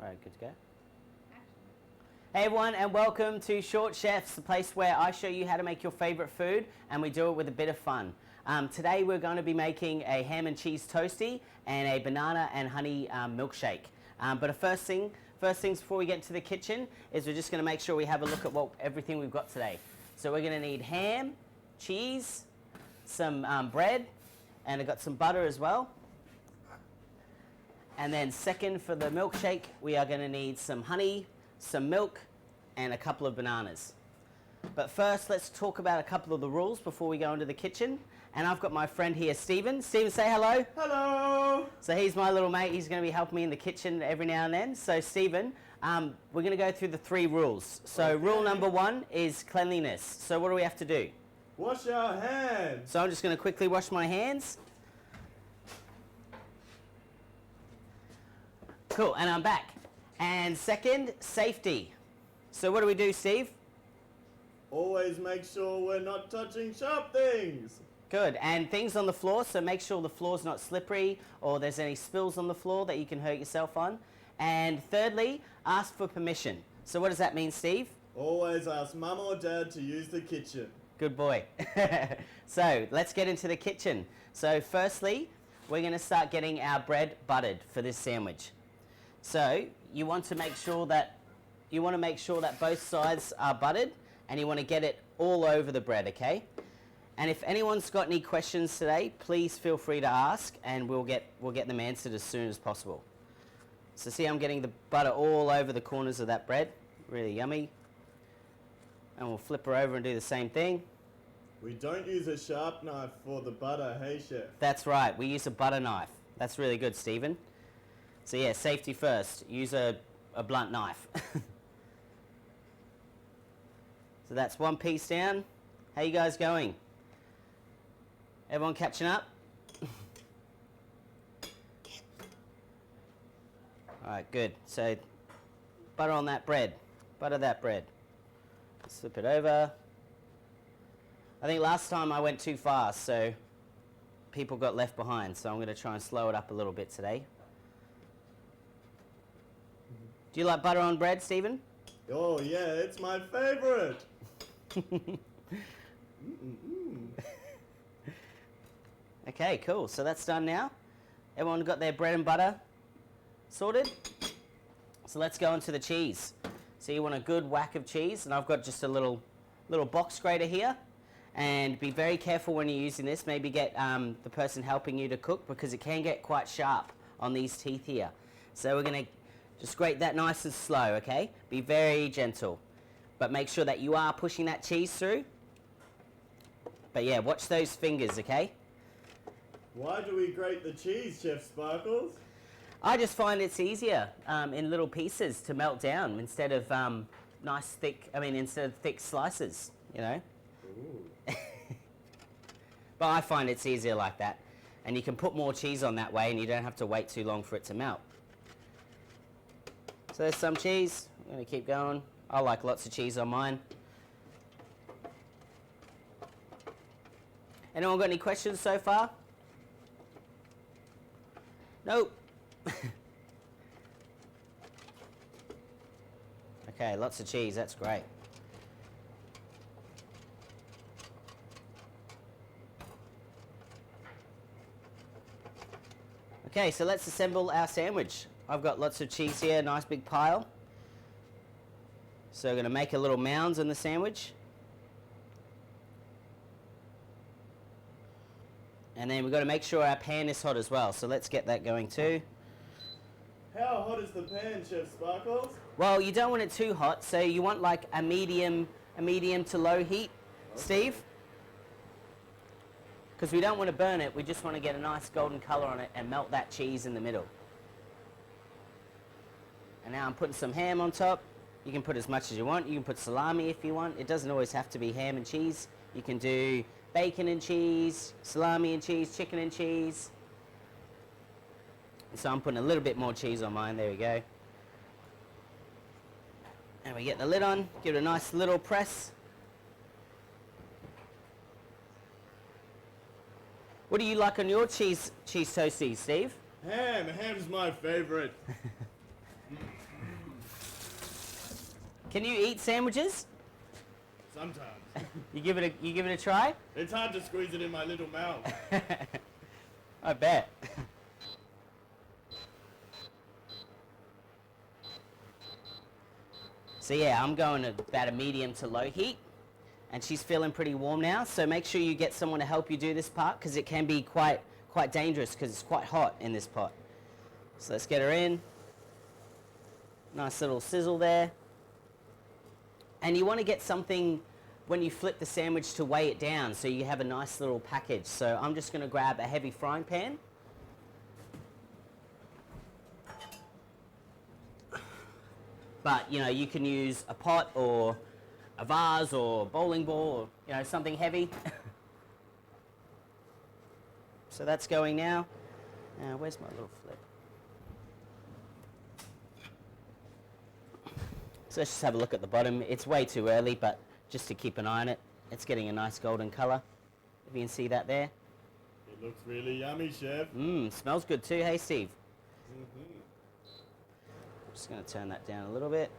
Alright, good to go. Hey everyone, and welcome to Short Chefs, the place where I show you how to make your favorite food and we do it with a bit of fun. Today we're going to be making a ham and cheese toastie and a banana and honey milkshake. But the first things before we get into the kitchen is we're just going to make sure we have a look at everything we've got today. So we're going to need ham, cheese, some bread, and I've got some butter as well. And then second, for the milkshake, we are going to need some honey, some milk, and a couple of bananas. But first, let's talk about a couple of the rules before we go into the kitchen. And I've got my friend here, Stephen. Stephen, say hello. Hello. So he's my little mate. He's going to be helping me in the kitchen every now and then. So Stephen, we're going to go through the 3 rules. So okay. Rule number 1 is cleanliness. So what do we have to do? Wash our hands. So I'm just going to quickly wash my hands. Cool, and I'm back. And second, safety. So what do we do, Steve? Always make sure we're not touching sharp things. Good, and things on the floor, so make sure the floor's not slippery or there's any spills on the floor that you can hurt yourself on. And thirdly, ask for permission. So what does that mean, Steve? Always ask Mum or Dad to use the kitchen. Good boy. So let's get into the kitchen. So firstly, we're going to start getting our bread buttered for this sandwich. So you want to make sure that both sides are buttered, and you want to get it all over the bread, okay? And if anyone's got any questions today, please feel free to ask, and we'll get them answered as soon as possible. So see, I'm getting the butter all over the corners of that bread. Really yummy. And we'll flip her over and do the same thing. We don't use a sharp knife for the butter, hey chef? That's right, we use a butter knife. That's really good, Stephen. So yeah, safety first. Use a blunt knife. So that's one piece down. How you guys going? Everyone catching up? Alright, good. So butter on that bread. Butter that bread. Slip it over. I think last time I went too fast, so people got left behind. So I'm going to try and slow it up a little bit today. Do you like butter on bread, Stephen? Oh yeah, it's my favorite. Okay, cool. So that's done now. Everyone got their bread and butter sorted? So let's go into the cheese. So you want a good whack of cheese, and I've got just a little box grater here. And be very careful when you're using this. Maybe get the person helping you to cook, because it can get quite sharp on these teeth here. So we're going to just grate that nice and slow, okay? Be very gentle. But make sure that you are pushing that cheese through. But yeah, watch those fingers, okay? Why do we grate the cheese, Chef Sparkles? I just find it's easier in little pieces to melt down instead of instead of thick slices, you know? Ooh. But I find it's easier like that. And you can put more cheese on that way, and you don't have to wait too long for it to melt. So there's some cheese. I'm going to keep going. I like lots of cheese on mine. Anyone got any questions so far? Nope. Okay, lots of cheese. That's great. Okay, so let's assemble our sandwich. I've got lots of cheese here, nice big pile. So we're going to make a little mounds on the sandwich. And then we've got to make sure our pan is hot as well. So let's get that going too. How hot is the pan, Chef Sparkles? Well, you don't want it too hot, so you want like a medium to low heat, okay. Steve. Because we don't want to burn it, we just want to get a nice golden color on it and melt that cheese in the middle. And now I'm putting some ham on top. You can put as much as you want. You can put salami if you want. It doesn't always have to be ham and cheese. You can do bacon and cheese, salami and cheese, chicken and cheese. So I'm putting a little bit more cheese on mine. There we go. And we get the lid on, give it a nice little press. What do you like on your cheese toasties, Steve? Ham. Ham's my favorite. Can you eat sandwiches? Sometimes. You give it a try? It's hard to squeeze it in my little mouth. I bet. So yeah, I'm going at about a medium to low heat, and she's feeling pretty warm now, so make sure you get someone to help you do this part because it can be quite dangerous because it's quite hot in this pot. So let's get her in. Nice little sizzle there. And you want to get something when you flip the sandwich to weigh it down so you have a nice little package. So I'm just going to grab a heavy frying pan. But, you know, you can use a pot or a vase or a bowling ball or, you know, something heavy. So that's going now. Now, where's my little flip? So let's just have a look at the bottom. It's way too early, but just to keep an eye on it. It's getting a nice golden color. If you can see that there. It looks really yummy, Chef. Smells good too. Hey, Steve. Mm-hmm. Just going to turn that down a little bit.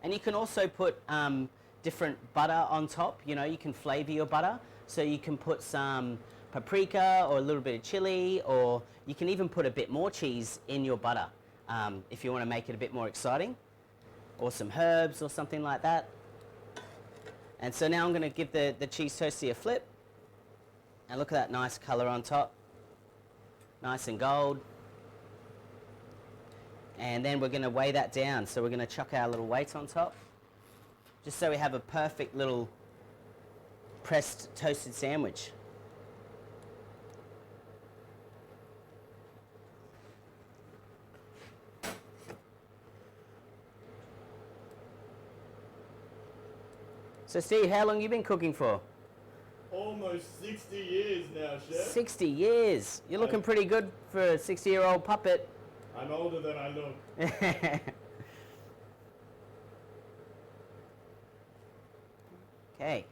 And you can also put different butter on top. You know, you can flavor your butter. So you can put some paprika or a little bit of chili, or you can even put a bit more cheese in your butter if you want to make it a bit more exciting, or some herbs or something like that. And so now I'm going to give the cheese toastie a flip. And look at that nice color on top. Nice and gold. And then we're going to weigh that down. So we're going to chuck our little weight on top, just so we have a perfect little pressed toasted sandwich. So Steve, how long have you been cooking for? Almost 60 years now, Chef. 60 years. You're looking pretty good for a 60-year-old puppet. I'm older than I look. Okay.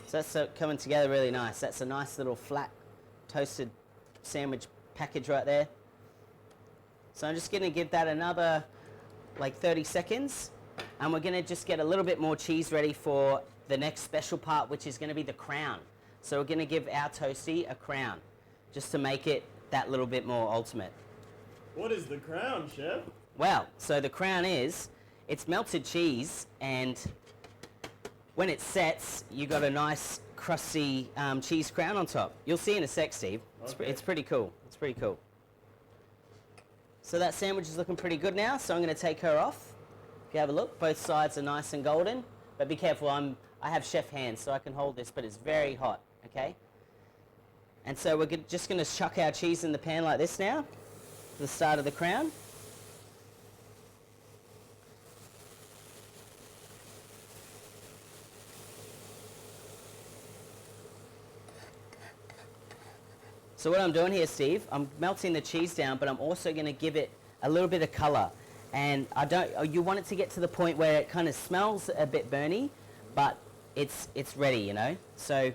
So that's coming together really nice. That's a nice little flat toasted sandwich package right there. So I'm just going to give that another like 30 seconds. And we're going to just get a little bit more cheese ready for the next special part, which is going to be the crown. So we're going to give our toastie a crown, just to make it that little bit more ultimate. What is the crown, Chef? Well, so the crown is, it's melted cheese, and when it sets, you got a nice crusty cheese crown on top. You'll see in a sec, Steve. It's pretty cool. It's pretty cool. So that sandwich is looking pretty good now, so I'm going to take her off. If you have a look, both sides are nice and golden, but be careful, I have chef hands, so I can hold this, but it's very hot, okay? And so we're just going to chuck our cheese in the pan like this now, the start of the crown. So what I'm doing here, Steve, I'm melting the cheese down, but I'm also going to give it a little bit of color. And you want it to get to the point where it kind of smells a bit burny, but it's ready, you know? So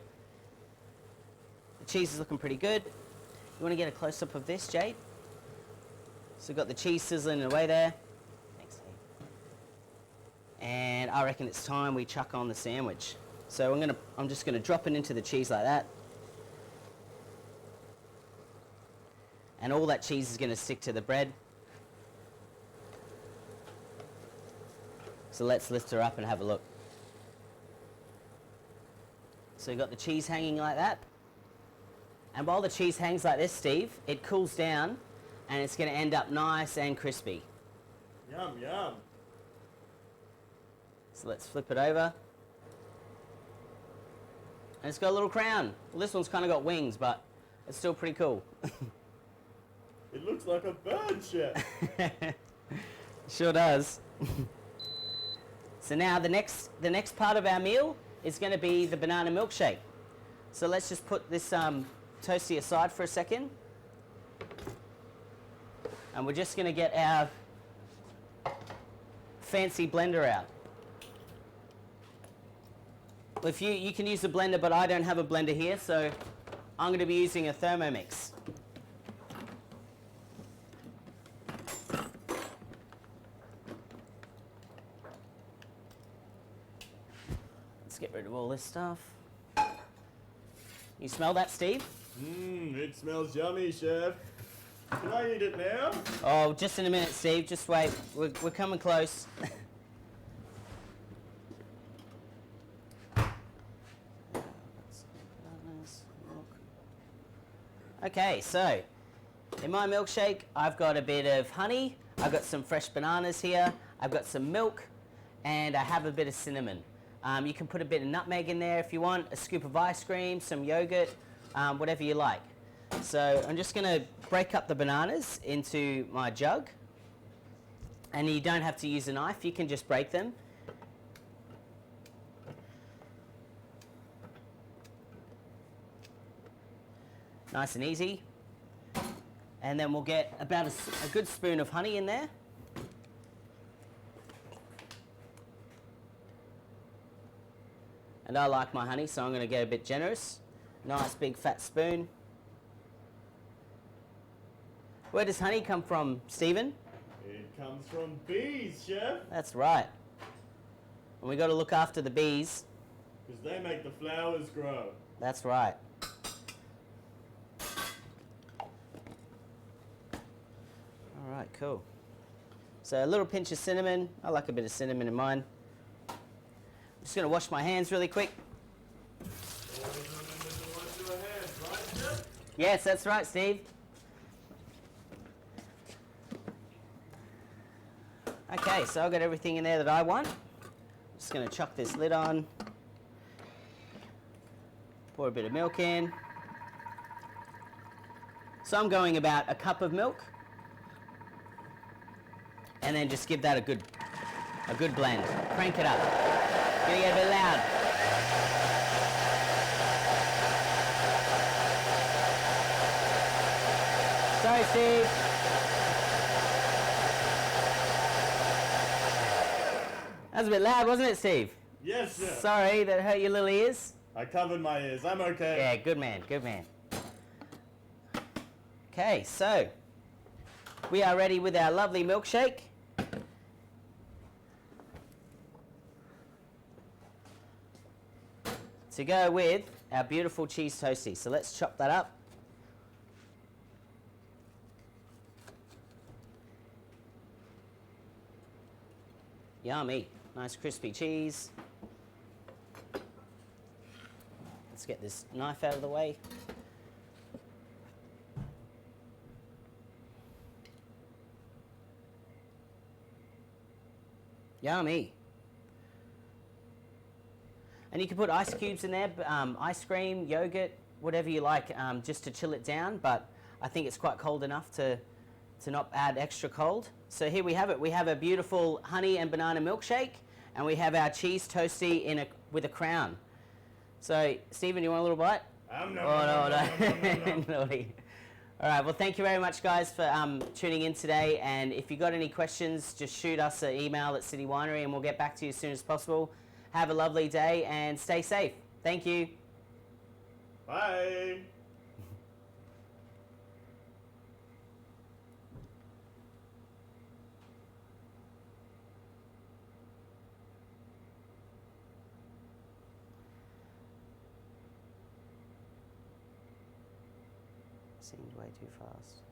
the cheese is looking pretty good. You want to get a close-up of this, Jade? So we've got the cheese sizzling away there. Thanks, Steve. And I reckon it's time we chuck on the sandwich. So I'm just gonna drop it into the cheese like that. And all that cheese is gonna stick to the bread. So let's lift her up and have a look. So you've got the cheese hanging like that. And while the cheese hangs like this, Steve, it cools down and it's going to end up nice and crispy. Yum, yum. So let's flip it over. And it's got a little crown. Well, this one's kind of got wings, but it's still pretty cool. It looks like a bird, Chef. Sure does. So now the next part of our meal is going to be the banana milkshake. So let's just put this toastie aside for a second. And we're just going to get our fancy blender out. Well, if you can use a blender, but I don't have a blender here, so I'm going to be using a Thermomix. Let's get rid of all this stuff. You smell that, Steve? It smells yummy, Chef. Can I eat it now? Oh, just in a minute, Steve. Just wait. We're coming close. Okay, so in my milkshake, I've got a bit of honey, I've got some fresh bananas here, I've got some milk, and I have a bit of cinnamon. You can put a bit of nutmeg in there if you want, a scoop of ice cream, some yogurt, whatever you like. So I'm just going to break up the bananas into my jug. And you don't have to use a knife, you can just break them. Nice and easy. And then we'll get about a good spoon of honey in there. And I like my honey, so I'm going to get a bit generous. Nice big fat spoon. Where does honey come from, Stephen? It comes from bees, Chef. That's right. And we got to look after the bees. Because they make the flowers grow. That's right. All right, cool. So a little pinch of cinnamon. I like a bit of cinnamon in mine. I'm just going to wash my hands really quick. Always remember to wash your hands, right, Chef? Yes, that's right, Steve. Okay, so I've got everything in there that I want. Just going to chuck this lid on. Pour a bit of milk in. So I'm going about a cup of milk. And then just give that a good blend. Crank it up. Gonna get a bit loud. Sorry, Steve. That was a bit loud, wasn't it, Steve? Yes, Chef. Sorry, that hurt your little ears. I covered my ears. I'm okay. Yeah, good man, good man. Okay, so we are ready with our lovely milkshake. To go with our beautiful cheese toastie. So let's chop that up. Yummy. Nice crispy cheese. Let's get this knife out of the way. Yummy. And you can put ice cubes in there, ice cream, yogurt, whatever you like, just to chill it down. But I think it's quite cold enough to not add extra cold. So here we have it. We have a beautiful honey and banana milkshake, and we have our cheese toastie with a crown. So, Stephen, you want a little bite? No. Naughty. All right, well, thank you very much, guys, for tuning in today. And if you got any questions, just shoot us an email at City Winery, and we'll get back to you as soon as possible. Have a lovely day and stay safe. Thank you. Bye. Seemed way too fast.